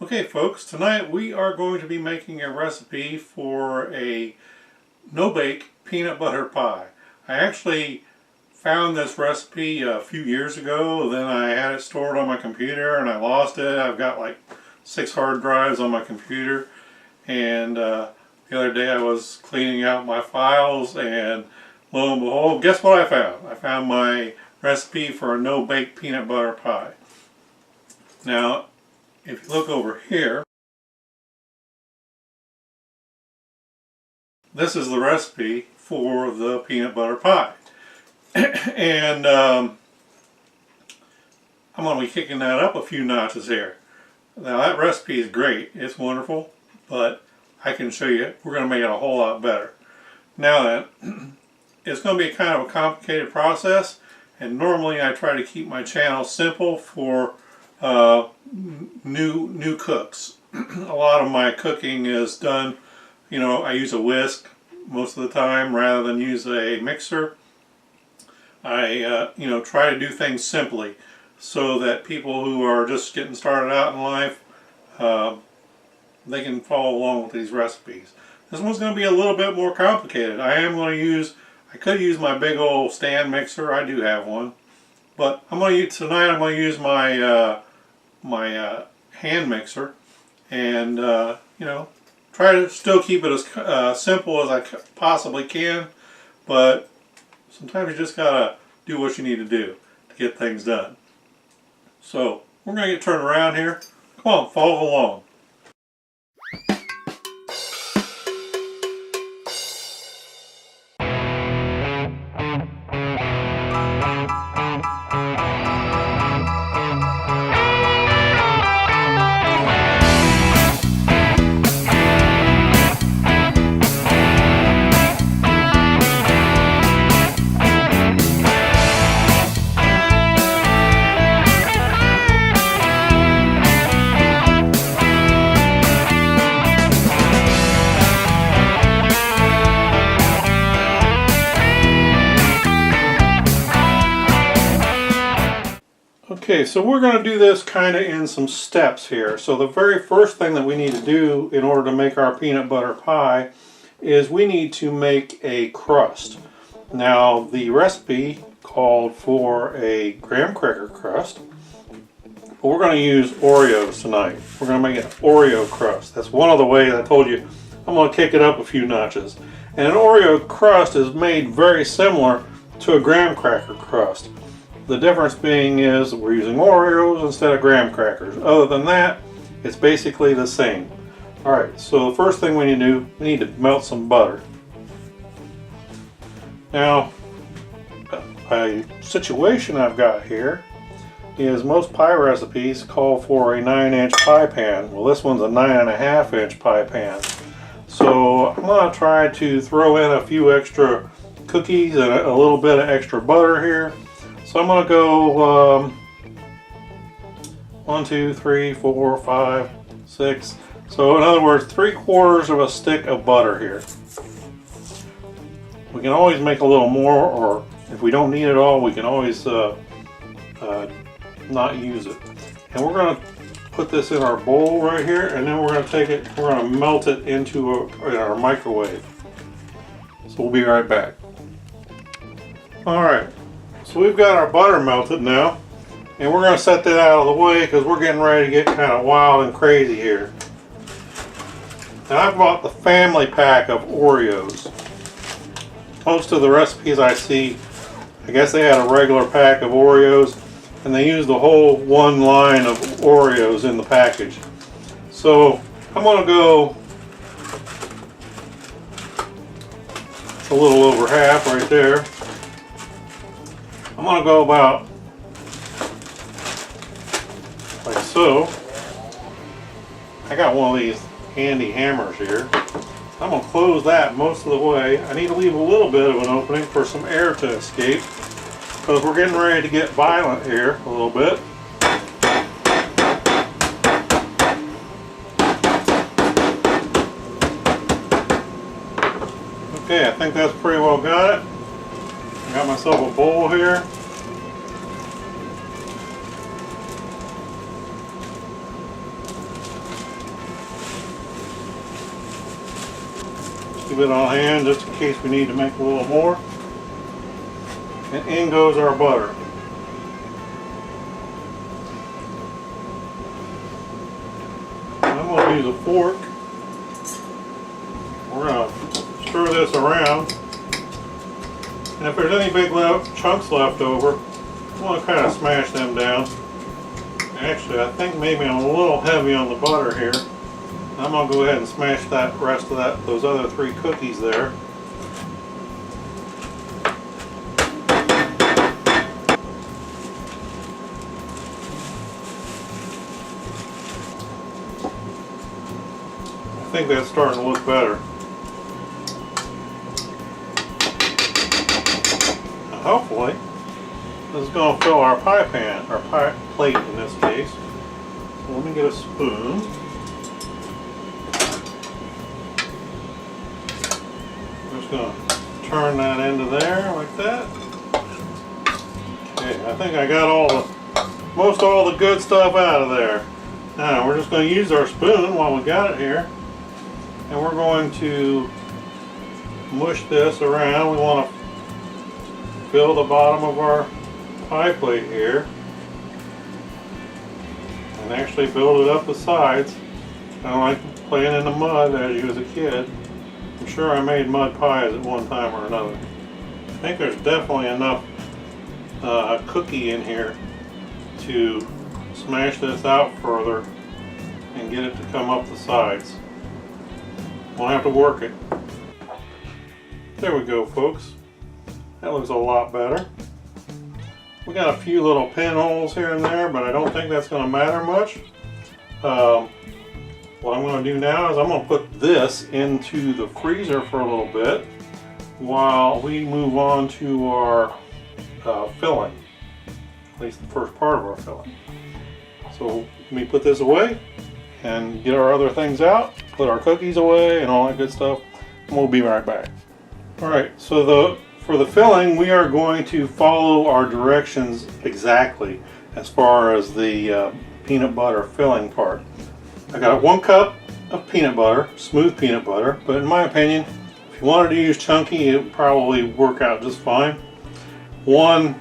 Okay folks, tonight we are going to be making a recipe for a no-bake peanut butter pie. I actually found this recipe a few years ago, then I had it stored on my computer and I lost it. I've got like 6 hard drives on my computer, and the other day I was cleaning out my files and lo and behold, guess what I found? I found my recipe for a no-bake peanut butter pie. Now, if you look over here, this is the recipe for the peanut butter pie. And I'm going to be kicking that up a few notches here. Now that recipe is great, it's wonderful, but I can show you we're going to make it a whole lot better. Now then, it's going to be kind of a complicated process, and normally I try to keep my channel simple for new cooks. A lot of my cooking is done, I use a whisk most of the time rather than use a mixer. I try to do things simply so that people who are just getting started out in life, they can follow along with these recipes. This one's going to be a little bit more complicated. I could use my big old stand mixer. I do have one, but tonight I'm going to use my hand mixer, and try to still keep it as simple as I possibly can, but sometimes you just gotta do what you need to do to get things done. So we're gonna get turned around here. Come on, follow along. Okay, so we're going to do this kind of in some steps here. So the very first thing that we need to do in order to make our peanut butter pie is we need to make a crust. Now the recipe called for a graham cracker crust, but we're going to use Oreos tonight. We're going to make an Oreo crust. That's one of the ways I told you I'm going to kick it up a few notches. And an Oreo crust is made very similar to a graham cracker crust. The difference being is we're using Oreos instead of graham crackers. Other than that, it's basically the same. Alright, so the first thing we need to do, we need to melt some butter. Now, a situation I've got here is most pie recipes call for a 9-inch pie pan. Well, this one's a 9.5-inch pie pan. So I'm going to try to throw in a few extra cookies and a little bit of extra butter here. So I'm going to go 1, 2, 3, 4, 5, 6. So in other words, 3/4 of a stick of butter here. We can always make a little more, or if we don't need it all, we can always not use it. And we're going to put this in our bowl right here, and then we're going to take it, we're going to melt it into our microwave. So we'll be right back. Alright. So we've got our butter melted now, and we're going to set that out of the way because we're getting ready to get kind of wild and crazy here. And I've bought the family pack of Oreos. Most of the recipes I see, I guess they had a regular pack of Oreos, and they used the whole one line of Oreos in the package. So I'm going to go a little over half right there. I'm going to go about like so. I got one of these handy hammers here. I'm going to close that most of the way. I need to leave a little bit of an opening for some air to escape because we're getting ready to get violent here a little bit. Okay, I think that's pretty well got it. I got myself a bowl here. Keep it on hand just in case we need to make a little more. And in goes our butter. I'm going to use a fork. We're going to stir this around. And if there's any big chunks left over, I want to kind of smash them down. Actually, I think maybe I'm a little heavy on the butter here. I'm going to go ahead and smash that rest of those other 3 cookies there. I think that's starting to look better. Now hopefully, this is going to fill our pie pan, or pie plate in this case. So let me get a spoon. I'm just going to turn that into there like that. Okay, I think I got most all the good stuff out of there. Now we're just going to use our spoon while we got it here, and we're going to mush this around. We want to fill the bottom of our pie plate here and actually build it up the sides, kind of like playing in the mud as you was a kid. I'm sure I made mud pies at one time or another. I think there's definitely enough cookie in here to smash this out further and get it to come up the sides. Won't have to work it. There we go, folks. That looks a lot better. We got a few little pinholes here and there, but I don't think that's going to matter much. What I'm going to do now is I'm going to put this into the freezer for a little bit while we move on to our filling, at least the first part of our filling. So let me put this away and get our other things out, put our cookies away and all that good stuff, and we'll be right back. Alright, so for the filling, we are going to follow our directions exactly as far as the peanut butter filling part. I got 1 cup of peanut butter, smooth peanut butter, but in my opinion, if you wanted to use chunky, it would probably work out just fine. 1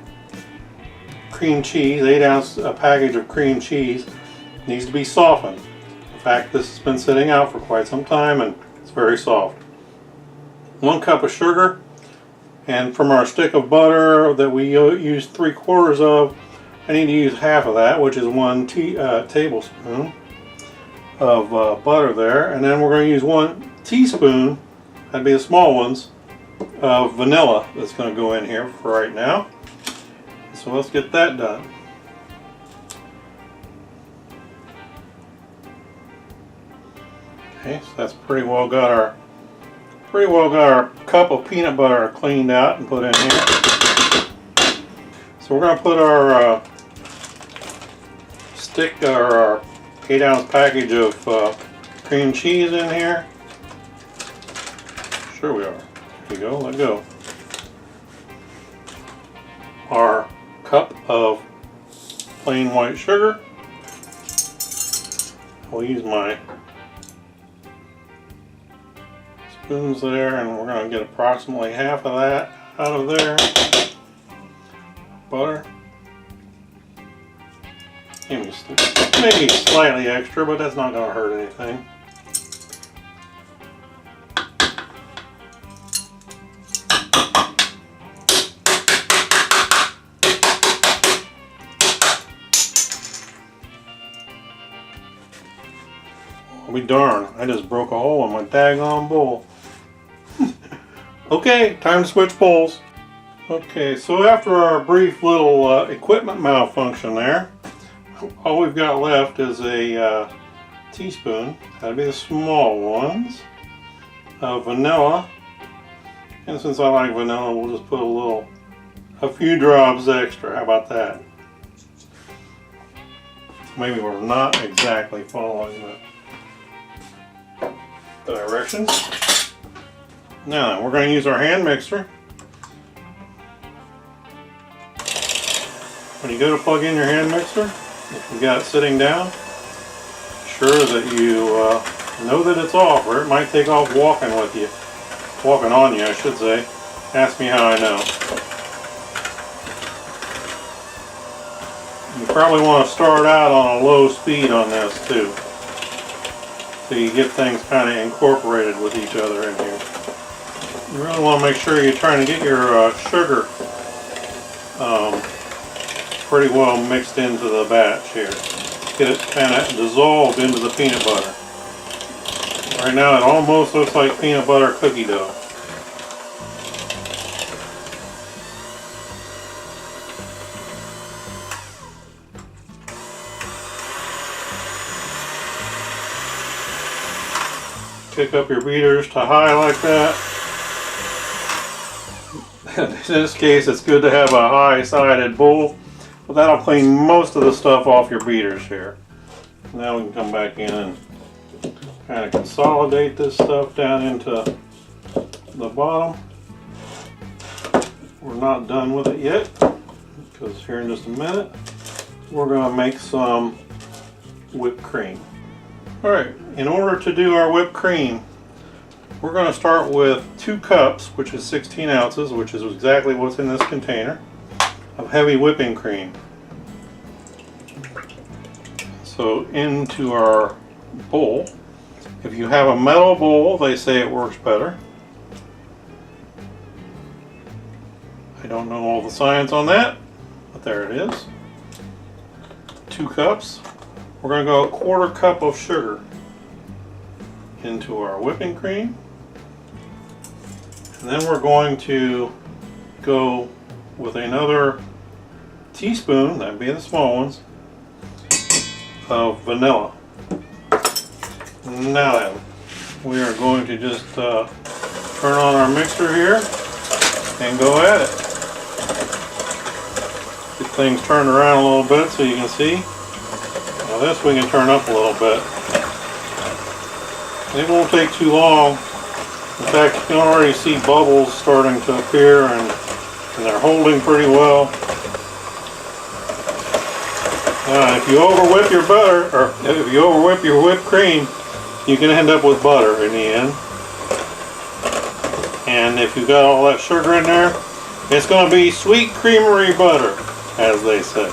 cream cheese, 8-ounce package of cream cheese, needs to be softened. In fact, this has been sitting out for quite some time and it's very soft. 1 cup of sugar, and from our stick of butter that we use 3/4 of, I need to use half of that, which is 1 tablespoon of butter there, and then we're going to use 1 teaspoon, that'd be the small ones, of vanilla that's going to go in here for right now. So let's get that done. Okay, so that's pretty well got our cup of peanut butter cleaned out and put in here. So we're going to put our our 8-ounce package of cream cheese in here. Sure we are. Here you go, let go. Our cup of plain white sugar. I'll use my spoons there, and we're going to get approximately half of that out of there. Butter. Maybe slightly extra, but that's not going to hurt anything. I'll be darned, I just broke a hole in my daggone bowl. Okay, time to switch bowls. Okay, so after our brief little equipment malfunction there, all we've got left is a teaspoon, that'd be the small ones, of vanilla. And since I like vanilla, we'll just put a few drops extra. How about that? Maybe we're not exactly following the directions. Now we're going to use our hand mixer. When you go to plug in your hand mixer, if you've got it sitting down, sure that you know that it's off, or it might take off walking with you. walking on you, I should say. Ask me how I know. You probably want to start out on a low speed on this too, so you get things kind of incorporated with each other in here. You really want to make sure you're trying to get your sugar pretty well mixed into the batch here. Get it kind of dissolved into the peanut butter. Right now it almost looks like peanut butter cookie dough. Pick up your beaters to high like that. In this case, it's good to have a high-sided bowl, but that'll clean most of the stuff off your beaters here. Now we can come back in and kind of consolidate this stuff down into the bottom. We're not done with it yet, because here in just a minute, we're going to make some whipped cream. Alright, in order to do our whipped cream, we're going to start with 2 cups, which is 16 ounces, which is exactly what's in this container, of heavy whipping cream. So into our bowl. If you have a metal bowl, they say it works better. I don't know all the science on that, but there it is. 2 cups. We're going to go 1/4 cup of sugar into our whipping cream. And then we're going to go with another teaspoon, that'd be the small ones, of vanilla. Now then, we are going to just turn on our mixer here and go at it. Get things turned around a little bit so you can see. Now this we can turn up a little bit. It won't take too long. In fact, you can already see bubbles starting to appear, and they're holding pretty well. If you overwhip your butter, or if you overwhip your whipped cream, you can end up with butter in the end. And if you got all that sugar in there, it's going to be sweet creamery butter, as they say.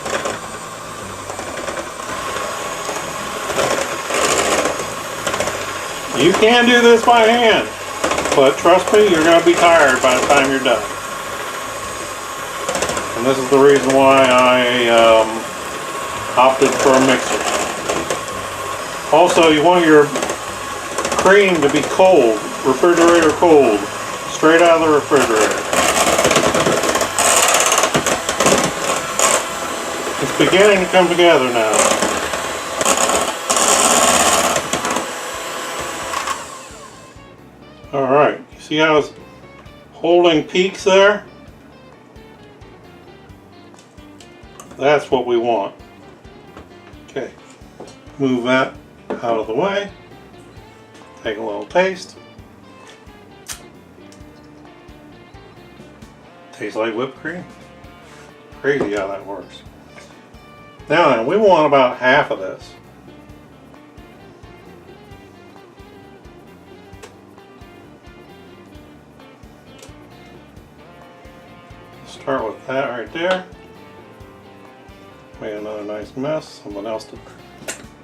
You can do this by hand, but trust me, you're going to be tired by the time you're done. And this is the reason why I opted for a mixer. Also, you want your cream to be cold, refrigerator cold, straight out of the refrigerator. It's beginning to come together now. Alright, you see how it's holding peaks there? That's what we want. Okay, move that out of the way. Take a little taste. Tastes like whipped cream. Crazy how that works. Now then, we want about half of this. Start with that right there. Made another nice mess.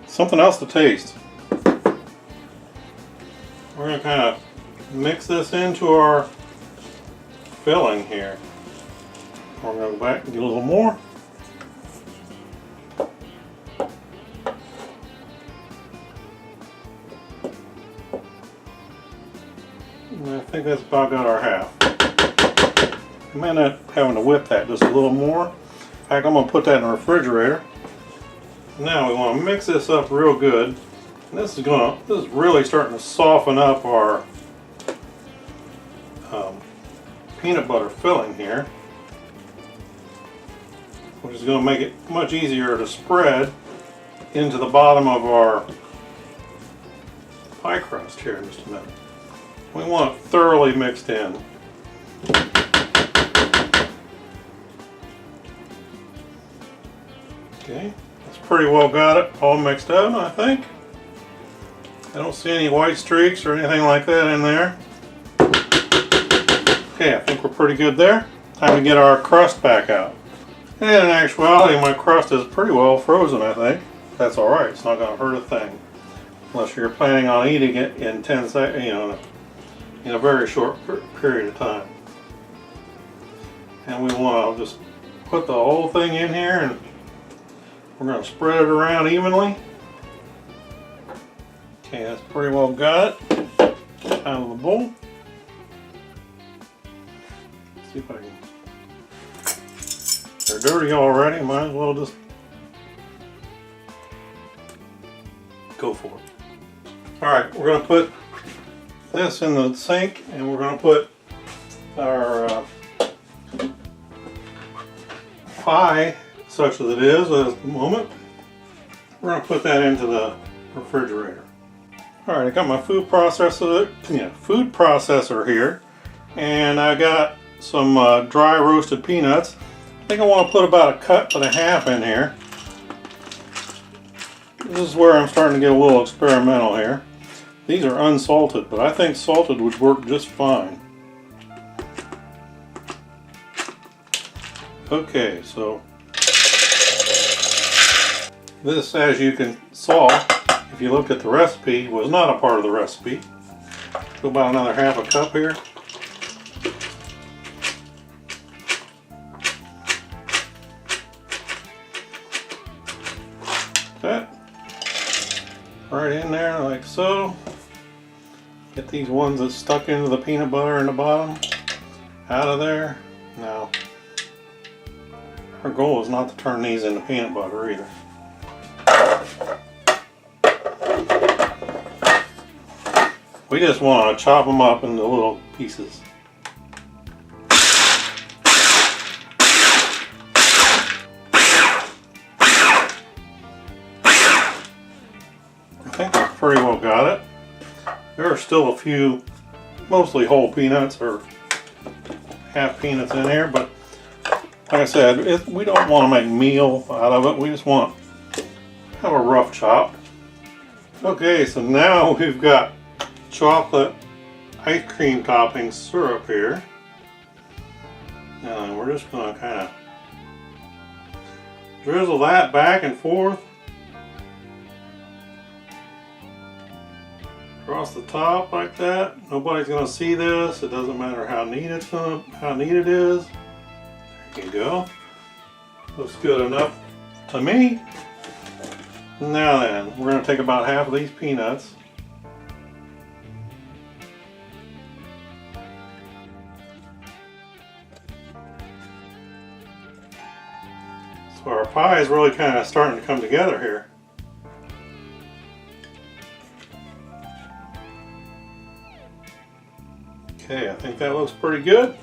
Something else to taste. We're going to kind of mix this into our filling here. We're going to go back and get a little more. And I think that's about got our half. I might end up having to whip that just a little more. In fact, I'm going to put that in the refrigerator. Now we want to mix this up real good. And this is really starting to soften up our peanut butter filling here, which is going to make it much easier to spread into the bottom of our pie crust here in just a minute. We want it thoroughly mixed in. Okay, that's pretty well got it all mixed up, I think. I don't see any white streaks or anything like that in there. Okay, I think we're pretty good there. Time to get our crust back out. And in actuality, my crust is pretty well frozen, I think. That's alright, it's not going to hurt a thing. Unless you're planning on eating it in 10 seconds, you know, in a very short period of time. And we want to just put the whole thing in here, and we're going to spread it around evenly. Okay, that's pretty well got it out of the bowl. Let's see if I can. They're dirty already, might as well just go for it. Alright, we're going to put this in the sink, and we're going to put our pie, such as it is at the moment, we're going to put that into the refrigerator. Alright, I got my food processor here, and I got some dry roasted peanuts. I think I want to put about a cup and a half in here. This is where I'm starting to get a little experimental here. These are unsalted, but I think salted would work just fine. Okay, so this, as you saw, if you looked at the recipe, was not a part of the recipe. So about another half a cup here. That right in there like so. Get these ones that stuck into the peanut butter in the bottom out of there. Now, our goal is not to turn these into peanut butter either. We just want to chop them up into little pieces. I think I've pretty well got it. There are still a few, mostly whole peanuts or half peanuts in here, but like I said, we don't want to make meal out of it. We just want to have a rough chop. Okay, so now we've got chocolate ice cream topping syrup here. And we're just going to kind of drizzle that back and forth across the top like that. Nobody's going to see this. It doesn't matter how neat it is. There you go. Looks good enough to me. Now then, we're going to take about half of these peanuts. So our pie is really kind of starting to come together here. Okay, I think that looks pretty good.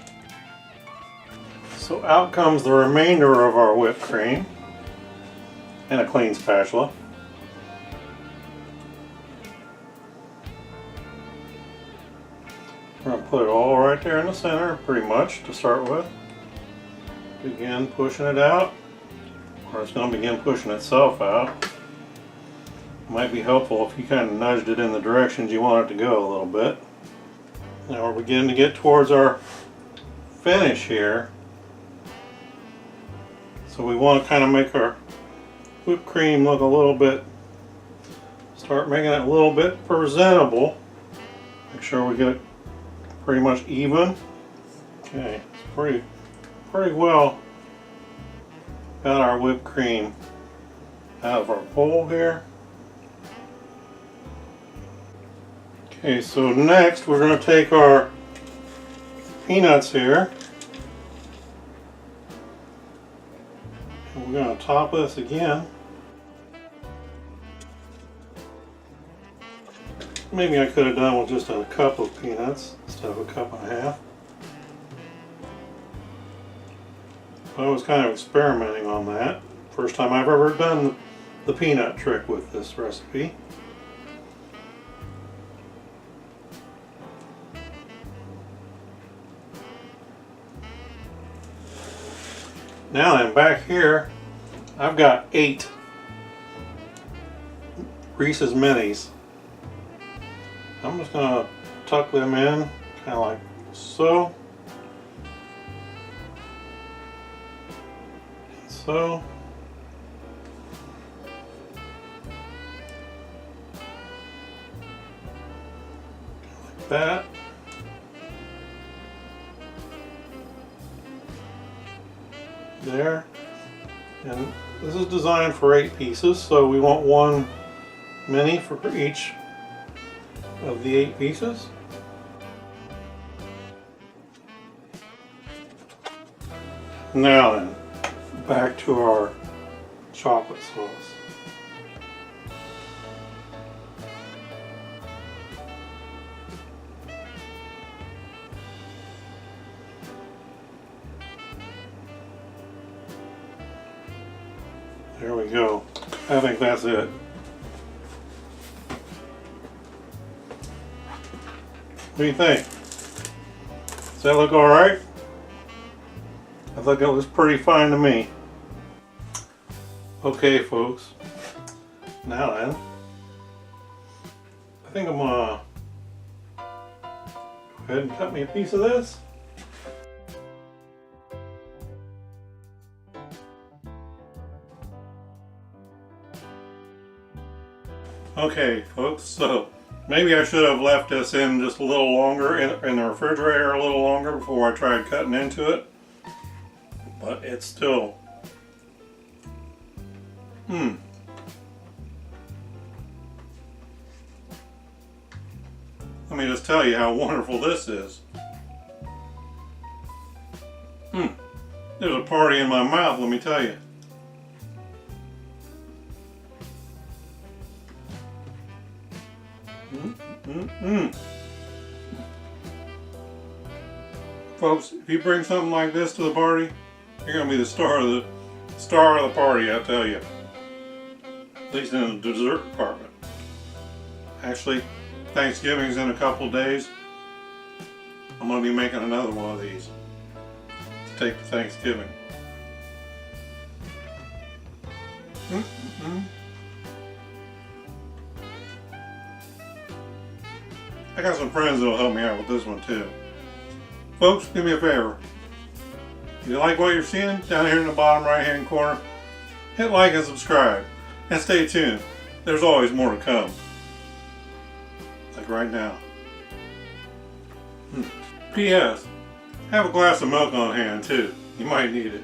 So out comes the remainder of our whipped cream and a clean spatula. We're going to put it all right there in the center, pretty much, to start with. Begin pushing it out, or it's going to begin pushing itself out. Might be helpful if you kind of nudged it in the directions you want it to go a little bit. Now we're beginning to get towards our finish here. So we want to kind of make our whipped cream look a little bit, start making it a little bit presentable. Make sure we get it pretty much even. Okay, it's pretty well got our whipped cream out of our bowl here. Okay, so next we're going to take our peanuts here, and we're going to top this again. Maybe I could have done with just a cup of peanuts instead of a cup and a half. I was kind of experimenting on that. First time I've ever done the peanut trick with this recipe. Now then, back here I've got 8 Reese's Minis. I'm just going to tuck them in kind of like so. so. Like that. There. And this is designed for 8 pieces, so we want one mini for each of the 8 pieces. Now then, back to our chocolate sauce. There we go. I think that's it. What do you think? Does that look alright? I think it looks pretty fine to me. Okay folks, now then, I think I'm gonna go ahead and cut me a piece of this. Okay folks, so maybe I should have left this in just a little longer, in the refrigerator a little longer before I tried cutting into it. But it's still, let me just tell you how wonderful this is. There's a party in my mouth, let me tell you. Folks, if you bring something like this to the party, you're gonna be the star of the party, I tell you. At least in the dessert department. Actually, Thanksgiving's in a couple days. I'm gonna be making another one of these to take to Thanksgiving. I got some friends that'll help me out with this one too. Folks, do me a favor. If you like what you're seeing down here in the bottom right hand corner, hit like and subscribe. And stay tuned. There's always more to come. Like right now. P.S. Have a glass of milk on hand too. You might need it.